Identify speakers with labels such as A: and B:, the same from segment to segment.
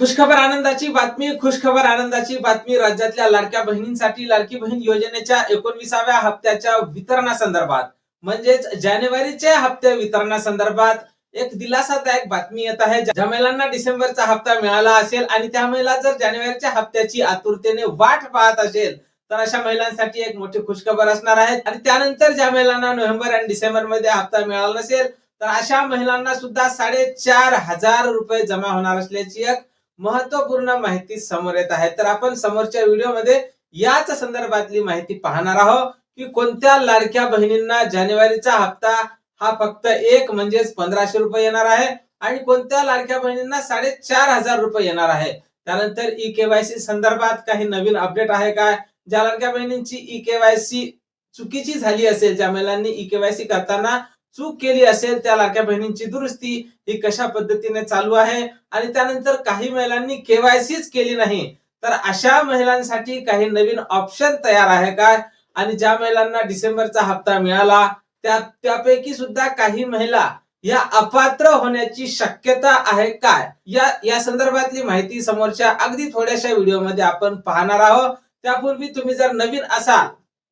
A: खुशखबर आनंदाची बातमी. खुशखबर आनंदाची बातमी. राज्यातल्या लाडक्या बहिणींसाठी लाडकी बहीण योजनेच्या 19व्या हप्त्याच्या वितरणासंदर्भात म्हणजेच जानेवारीच्या हप्ते वितरणासंदर्भात एक दिलासादायक बातमी येत आहे. ज्या महिलांना डिसेंबरचा हप्ता मिळाला असेल आणि त्या महिला जर जानेवारीच्या हप्त्याची आतुरतेने वाट पाहत असेल तर अशा महिलांसाठी एक मोठी खुशखबर असणार आहे. आणि त्यानंतर ज्या महिलांना नोव्हेंबर आणि डिसेंबर मध्ये हप्ता मिळाला नसेल तर अशा महिलांना सुद्धा 4,500 रुपये जमा होणार असल्याची एक महत्वपूर्ण माहिती समोर येत आहे. तर आपण समोरच्या व्हिडिओमध्ये याच संदर्भातली माहिती पाहणार आहोत की कोणत्या लाडक्या बहिणींना जानेवारीचा हप्ता हा फक्त एक म्हणजेच 1,500 रुपये येणार आहे आणि कोणत्या लाडक्या बहिणींना 4,500 रुपये येणार आहे. त्यानंतर ई केवायसी संदर्भात काही नवीन अपडेट आहे का? ज्या लाडक्या बहिणींची ई केवायसी चुकीची झाली असेल, ज्या महिलांनी ई केवायसी करताना चूक केली असेल, त्या लाडक्या बहिणींची दुरुस्ती ही कशा पद्धतीने चालू आहे. आणि त्यानंतर काही महिलांनी केवायसीच केली नाही तर अशा महिलांसाठी काही नवीन ऑप्शन तयार आहे का? आणि ज्या महिलांना डिसेंबरचा हप्ता मिळाला त्यापैकी सुद्धा काही महिला या अपात्र होण्याची शक्यता आहे काय? या संदर्भातली माहिती समोरच्या अगदी थोड्याशा व्हिडिओमध्ये आपण पाहणार आहोत. त्यापूर्वी तुम्ही जर नवीन असाल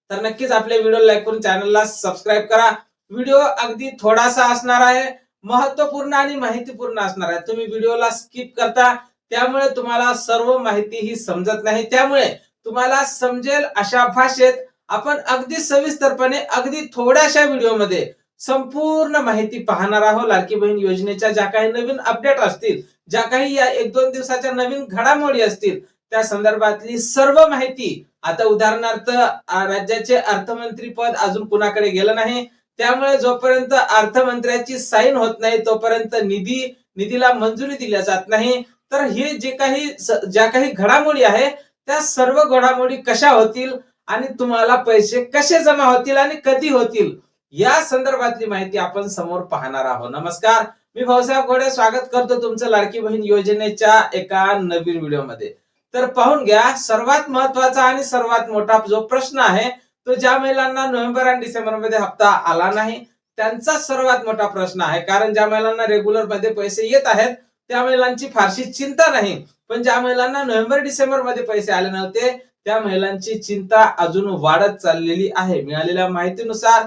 A: तर नक्कीच आपल्या व्हिडिओ लाईक करून चॅनलला सबस्क्राईब करा. व्हिडिओ अगदी थोडासा असणार आहे, महत्वपूर्ण आणि माहितीपूर्ण असणार आहे. तुम्ही व्हिडिओला स्किप करता त्यामुळे तुम्हाला सर्व माहिती ही समजत नाही. त्यामुळे तुम्हाला समजेल अशा भाषेत आपण अगदी सविस्तरपणे अगदी थोड्याशा व्हिडिओमध्ये संपूर्ण माहिती पाहणार आहोत. लाडकी बहीण योजनेच्या ज्या काही नवीन अपडेट असतील, ज्या काही या 1-2 दिवसाच्या नवीन घडामोडी असतील त्या संदर्भातली सर्व माहिती. आता उदाहरणार्थ राज्याचे अर्थमंत्री पद अजून कुणाकडे गेलं नाही, त्यामुळे जोपर्यंत अर्थमंत्र्याची साईन होत नाही तोपर्यंत निधीला मंजुरी दिल्या जात नाही. तर हे ज्या काही घडामोडी आहे त्या सर्व घडामोडी कशा होतील आणि तुम्हाला पैसे कसे जमा होतील आणि कधी होतील या संदर्भातली माहिती आपण समोर पाहणार आहोत. नमस्कार, मी भाऊसाहेब घोडे स्वागत करतो तुमचं लाडकी बहीण योजनेच्या एका नवीन व्हिडिओमध्ये. तर पाहून घ्या, सर्वात महत्वाचा आणि सर्वात मोठा जो प्रश्न आहे तो ज्या महिलांना नोव्हेंबर आणि डिसेंबर मध्ये हप्ता आला नाही त्यांचा सर्वात मोठा प्रश्न आहे. कारण ज्या महिलांना रेग्युलर मध्ये पैसे येत आहेत त्या महिलांची फारशी चिंता नाही, पण ज्या महिलांना नोव्हेंबर डिसेंबर मध्ये पैसे आले नव्हते त्या महिलांची चिंता अजून वाढत चाललेली आहे. मिळालेल्या माहितीनुसार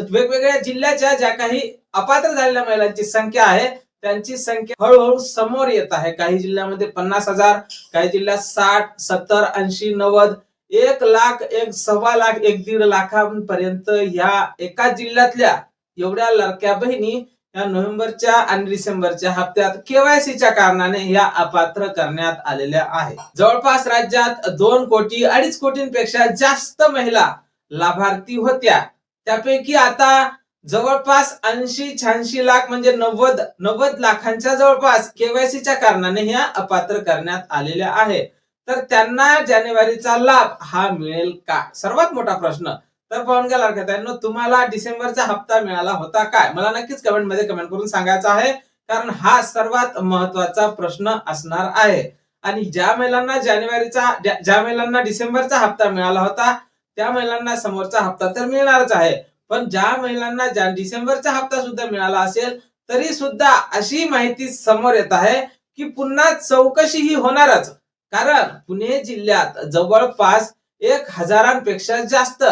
A: वेगवेगळ्या जिल्ह्याच्या ज्या काही अपात्र झालेल्या महिलांची संख्या आहे त्यांची संख्या हळूहळू समोर येत आहे. काही जिल्ह्यामध्ये 50,000, काही जिल्ह्यात 60, 70, 80, 90, 1 लाख, 1.25 लाख, 1.5 लाखांपर्यंत या एका जिल्ह्यातल्या एवढ्या लाडक्या बहिणी या नोव्हेंबरच्या आणि डिसेंबरच्या हप्त्यात केवायसीच्या कारणाने या अपात्र करण्यात आलेल्या आहेत. जवळपास राज्यात 2 कोटी 2.5 कोटींपेक्षा जास्त महिला लाभार्थी होत्या. त्यापैकी आता जवळपास 80-86 लाख म्हणजे 90 लाखांच्या जवळपास केवायसीच्या कारणाने ह्या अपात्र करण्यात आलेल्या आहे. तर त्यांना जानेवारीचा लाभ हा मिळेल का? सर्वात मोठा प्रश्न. तर पाहून घ्या लाडक्या, तुम्हाला डिसेंबरचा हप्ता मिळाला होता काय? मला नक्कीच कमेंटमध्ये कमेंट करून सांगायचं आहे, कारण हा सर्वात महत्वाचा प्रश्न असणार आहे. आणि ज्या महिलांना डिसेंबरचा हप्ता मिळाला होता त्या महिलांना समोरचा हप्ता तर मिळणारच आहे. पण ज्या महिलांना डिसेंबरचा हप्ता सुद्धा मिळाला असेल तरी सुद्धा अशी माहिती समोर येत आहे की पुन्हा चौकशी ही होणारच. कारण पुणे जिल्ह्यात जवळपास 1,000पेक्षा जास्त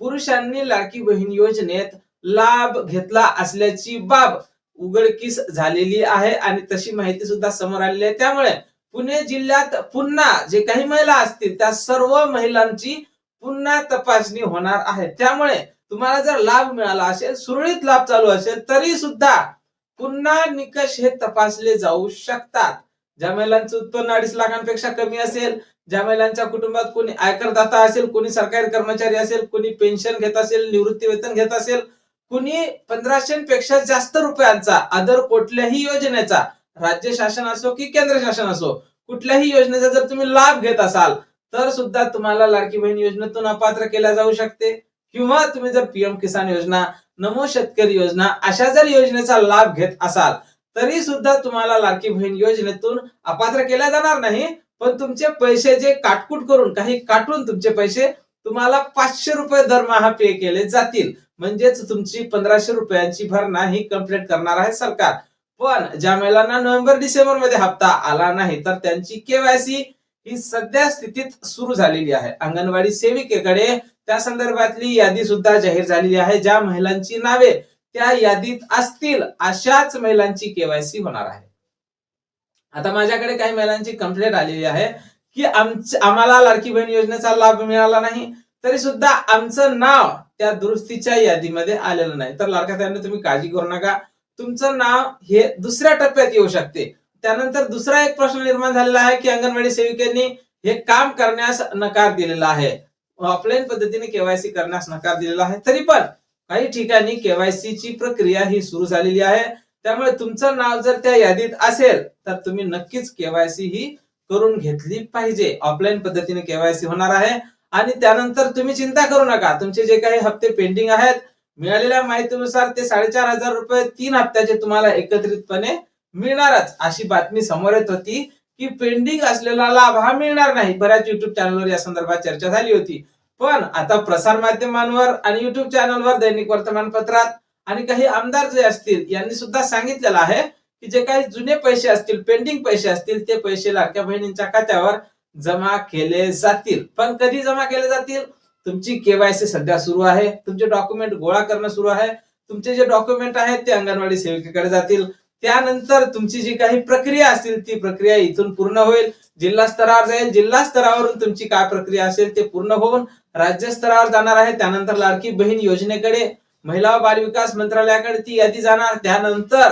A: पुरुषांनी लाडकी बहीण योजनेत लाभ घेतला असल्याची बाब उघडकीस झालेली आहे आणि तशी माहिती सुद्धा समोर आलेली आहे. त्यामुळे पुणे जिल्ह्यात पुन्हा जे काही महिला असतील त्या सर्व महिलांची पुन्हा तपासणी होणार आहे. त्यामुळे तुम्हाला जर लाभ मिळाला असेल, सुरळीत लाभ चालू असेल तरी सुद्धा पुन्हा निकष हे तपासले जाऊ शकतात. ज्या महिलांचं उत्पन्न 2.5 लाखांपेक्षा कमी असेल, ज्या महिलांच्या कुटुंबात कोणी आयकरदाता असेल, कोणी सरकारी कर्मचारी असेल, कोणी पेन्शन घेत असेल, निवृत्ती वेतन घेत असेल, कुणी 1,500पेक्षा जास्त रुपयांचा अदर कुठल्याही योजनेचा, राज्य शासन असो की केंद्र शासन असो, कुठल्याही योजनेचा जर तुम्ही लाभ घेत असाल तर सुद्धा तुम्हाला लाडकी बहीण योजनेतून अपात्र केल्या जाऊ शकते. किंवा तुम्ही जर पीएम किसान योजना, नमो शेतकरी योजना अशा जर योजनेचा लाभ घेत असाल तरी सुद्धा तुम्हाला लाडकी बहीण योजनेतून अपात्र केल्या जाणार नाही. पण तुमचे पैसे जे काटून तुमचे पैसे तुम्हाला 500 रुपये दरमहा पे केले जातील. म्हणजेच तुमची 1,500 रुपयांची भरणा ही कंप्लीट करणार आहे सरकार. पण ज्या महिलांना नोव्हेंबर डिसेंबर मध्ये हप्ता आला नाही तर त्यांची केवायसी ही सध्या स्थितीत सुरू झालेली आहे. अंगणवाडी सेविकेकडे त्या संदर्भातली यादी सुद्धा जाहीर झालेली आहे. ज्या महिलांची नावे त्या यादीत असतील अशाच महिलांची केवायसी होणार आहे. आता माझ्याकडे काही महिलांची कंप्लेंट आलेली आहे की आम्हाला लाडकी बहीण योजनेचा लाभ मिळाला नाही, तरी सुद्धा आमचं नाव त्या दुरुस्तीच्या यादीमध्ये आलेलं नाही. तर लाडक्या बहिणींनो, तुम्ही काळजी करू नका. तुमचं नाव हे दुसऱ्या टप्प्यात येऊ शकते. त्यानंतर दुसरा एक प्रश्न निर्माण झालेला आहे की अंगणवाडी सेविकांनी हे काम करण्यास नकार दिलेला आहे. ऑफलाईन पद्धतीने केवायसी करण्यास नकार दिलेला आहे. तरी पण काही ठिकाणी केवायसी ची प्रक्रिया ही सुरू झालेली आहे. त्यामुळे तुमचं नाव जर त्या यादीत असेल तर तुम्ही नक्कीच केवायसी ही करून घेतली पाहिजे. ऑफलाईन पद्धतीने केवायसी होणार आहे. आणि त्यानंतर तुम्ही चिंता करू नका. तुमचे जे काही हप्ते पेंडिंग आहेत, मिळालेल्या माहितीनुसार ते 4,500 रुपये 3 हप्त्याचे तुम्हाला एकत्रितपणे मिळणारच अशी बातमी समोर येत होती की पेंडिंग असलेला लाभ हा मिळणार नाही. बऱ्याच युट्यूब चॅनलवर या संदर्भात चर्चा झाली होती. पण आता प्रसार माध्यमांवर आणि युट्यूब चॅनलवर, दैनिक वर्तमानपत्रात आणि काही आमदार जे असतील यांनी सुद्धा सांगितलेलं आहे की जे काही जुने पैसे असतील, पेंडिंग पैसे असतील, ते पैसे लाडक्या बहिणींच्या खात्यावर जमा केले जातील. पण कधी जमा केले जातील? तुमची केवायसी सध्या सुरू आहे, तुमचे डॉक्युमेंट गोळा करणं सुरू आहे. तुमचे जे डॉक्युमेंट आहेत ते अंगणवाडी सेविकेकडे जातील. त्यानंतर तुमची जी काही प्रक्रिया असतील ती प्रक्रिया इथून पूर्ण होईल, जिल्हा स्तरावर जाईल. जिल्हा स्तरावरून तुमची काय प्रक्रिया असेल ते पूर्ण होऊन राज्य स्तरावर जाणार आहे. त्यानंतर लाडकी बहीण योजनेकडे, महिला व बालविकास मंत्रालयाकडे ती यादी जाणार. त्यानंतर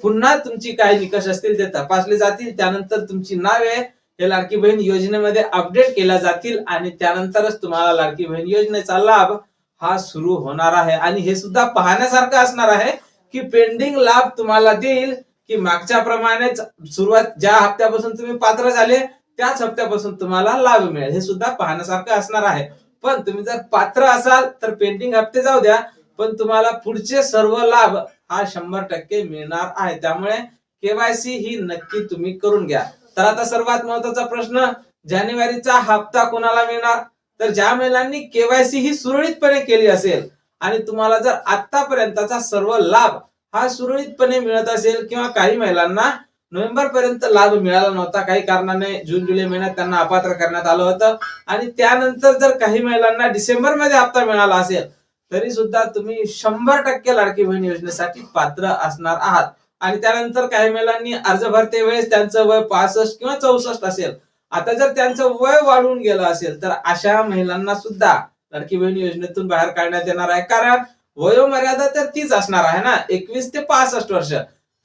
A: पुन्हा तुमची काय निकष असतील ते तपासले जातील. त्यानंतर तुमची नावे हे लाडकी बहीण योजनेमध्ये अपडेट केल्या जातील आणि त्यानंतरच तुम्हाला लाडकी बहीण योजनेचा लाभ हा सुरू होणार आहे. आणि हे सुद्धा पाहण्यासारखं असणार आहे की पेंडिंग लाभ तुम्हाला देईल की मागच्या प्रमाणेच सुरुवात ज्या हप्त्यापासून तुम्ही पात्र झाले त्याच हप्त्यापासून तुम्हाला लाभ मिळेल. हे सुद्धा पाहण्यासारखं असणार आहे. पण तुम्ही जर पात्र असाल तर पेंडिंग हप्ते जाऊ द्या, पण तुम्हाला पुढचे सर्व लाभ हा 100% मिळणार आहे. त्यामुळे केवायसी ही नक्की तुम्ही करून घ्या. तर आता सर्वात महत्वाचा प्रश्न, जानेवारीचा हप्ता कोणाला मिळणार? तर ज्या महिलांनी केवायसी ही सुरळीतपणे केली असेल आणि तुम्हाला जर आतापर्यंतचा सर्व लाभ हा सुरळीतपणे मिळत असेल, किंवा काही महिलांना नोव्हेंबर पर्यंत लाभ मिळाला नव्हता, काही कारणाने जून जुलै महिन्यात त्यांना अपात्र करण्यात आलं होतं, आणि त्यानंतर जर काही महिलांना डिसेंबर मध्ये हप्ता मिळाला असेल तरी सुद्धा तुम्ही 100% लाडकी बहीण योजनेसाठी पात्र असणार आहात. आणि त्यानंतर काही महिलांनी अर्ज भरते वेळेस त्यांचं वय 65 किंवा 64 असेल. आता जर त्यांचं वय वाढून गेलं असेल तर अशा महिलांना सुद्धा लाडकी बहीण योजनेतून बाहेर काढण्यात येणार आहे. कारण वयोमर्यादा तर तीच असणार आहे ना, 21 ते 65 वर्ष.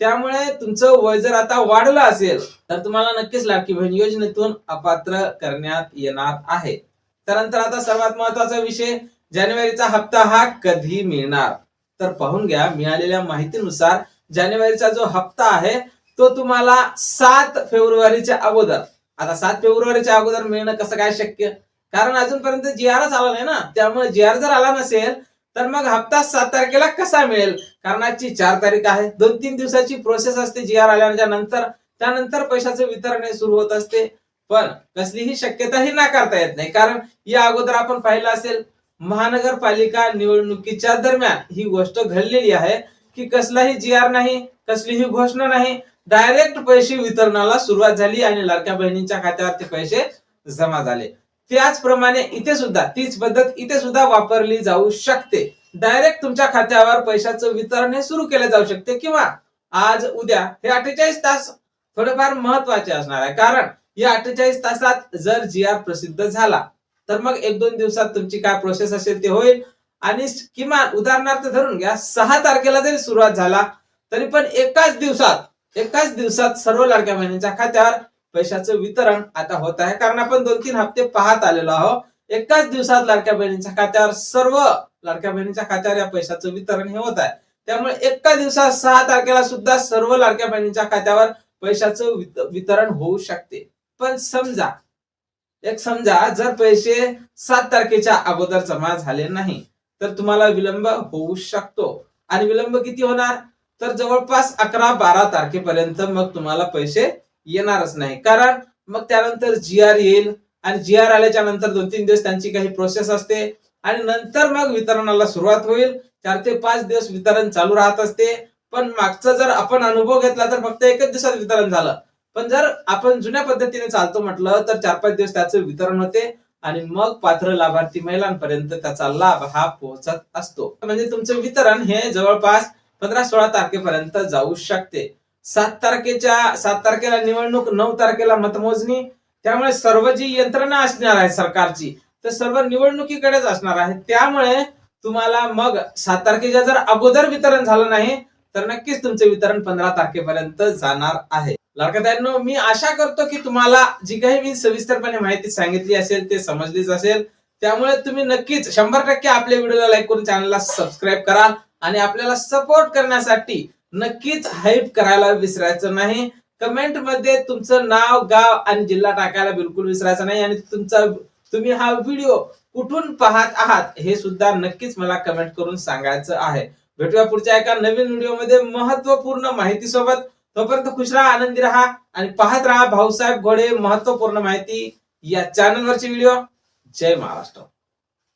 A: त्यामुळे तुमचं वय जर आता वाढलं असेल तर तुम्हाला नक्कीच लाडकी बहीण योजनेतून अपात्र करण्यात येणार आहे. त्यानंतर आता सर्वात महत्वाचा विषय, जानेवारीचा हप्ता हा कधी मिळणार? तर पाहून घ्या, मिळालेल्या माहितीनुसार जानेवारीचा जो हप्ता आहे तो तुम्हाला 7 फेब्रुवारीच्या अगोदर, आता 7 फेब्रुवारीच्या अगोदर मिळणं कसं काय शक्य? कारण अजूनपर्यंत जीआरच आला नाही ना. त्यामुळे जीआर जर आला नसेल तर मग हप्ता 7 तारखेला कसा मिळेल? कारण आजची 4 तारीख आहे. 2-3 दिवसाची प्रोसेस असते जीआर आल्याच्या नंतर. त्यानंतर पैशाचं वितरण हे सुरू होत असते. पण कसलीही शक्यता ही नाकारता येत नाही. कारण या अगोदर आपण पाहिलं असेल, महानगरपालिका निवडणुकीच्या दरम्यान ही गोष्ट घडलेली आहे की कसलाही जीआर नाही, कसलीही घोषणा नाही, डायरेक्ट पैसे वितरणाला सुरुवात झाली आणि लाडक्या बहिणींच्या खात्यावर ते पैसे जमा झाले. त्याचप्रमाणे इथे सुद्धा तीच पद्धत इथे सुद्धा वापरली जाऊ शकते. डायरेक्ट तुमच्या खात्यावर पैशाचं वितरण हे सुरू केले जाऊ शकते, किंवा आज उद्या हे 48 तास थोडेफार महत्वाचे असणार आहे. कारण या 48 तासात जर जीआर प्रसिद्ध झाला तर मग 1-2 दिवसात तुमची काय प्रोसेस असेल ते होईल. आणि किमान उदाहरणार्थ धरून घ्या, 6 तारखेला जरी सुरुवात झाला तरी पण एकाच दिवसात सर्व लाडक्या बहिणींच्या खात्यावर पैशाचं वितरण आता होत आहे. कारण आपण 2-3 हप्ते पाहत आलेलो आहोत. एकाच दिवसात लाडक्या बहिणींच्या खात्यावर, सर्व लाडक्या बहिणींच्या खात्यावर या पैशाचं वितरण हे होत आहे. त्यामुळे एका दिवसात 6 तारखेला सुद्धा सर्व लाडक्या बहिणींच्या खात्यावर पैशाचं वितरण होऊ शकते. पण समजा जर पैसे 7 तारखेच्या अगोदर जमा झाले नाही तर तुम्हाला विलंब होऊ शकतो. आणि विलंब किती होणार? तर जवळपास 11-12 तारखेपर्यंत मग तुम्हाला पैसे येणारच नाही. कारण मग त्यानंतर जीआर येईल आणि जीआर आल्याच्या नंतर 2-3 दिवस त्यांची काही प्रोसेस असते आणि नंतर मग वितरणाला सुरुवात होईल. 4 ते 5 दिवस वितरण चालू राहत असते. पण मागचा जर आपण अनुभव घेतला तर फक्त एकच दिवसात वितरण झालं. पण जर आपण जुन्या पद्धतीने चालतो म्हटलं तर 4-5 दिवस त्याचं वितरण होते आणि मग पात्र लाभार्थी महिलांपर्यंत त्याचा लाभ हा पोहोचत असतो. म्हणजे तुमचं वितरण हे जवळपास 15-16 तारखेपर्यंत जाऊ शकते. 7 तारखेला निवडणूक, 9 तारखेला मतमोजणी. त्यामुळे सर्व जी यंत्रणा असणार आहे सरकारची, तर सर्व निवडणुकीकडेच असणार आहे. त्यामुळे तुम्हाला मग 7 तारखेच्या जर अगोदर वितरण झालं नाही, तर नक्कीच तुमचे वितरण 15 तारखेपर्यंत जाणार आहे. लाडक्या मी आशा करतो की तुम्हाला जी काही मी सविस्तरपणे माहिती सांगितली असेल ते समजलीच असेल. त्यामुळे तुम्ही नक्कीच 100% आपल्या व्हिडिओला लाईक करून चॅनलला सबस्क्राईब कराल आणि आपल्याला सपोर्ट करण्यासाठी नक्कीच हाईप करायला विसरायचं नाही. कमेंट मध्ये तुमचं नाव, गाव आणि जिल्हा टाकायला बिलकुल विसरायचं नाही आणि तुम्ही हा व्हिडिओ कुठून पाहत आहात हे सुद्धा नक्कीच मला कमेंट करून सांगायचं आहे. भेटूया पुढच्या एका नवीन व्हिडिओमध्ये महत्त्वपूर्ण माहिती सोबत. तोपर्यंत खुश राहा, आनंदी राहा आणि पाहत राहा भाऊसाहेब घोडे महत्त्वपूर्ण माहिती या चॅनलवरचे व्हिडिओ. जय महाराष्ट्र.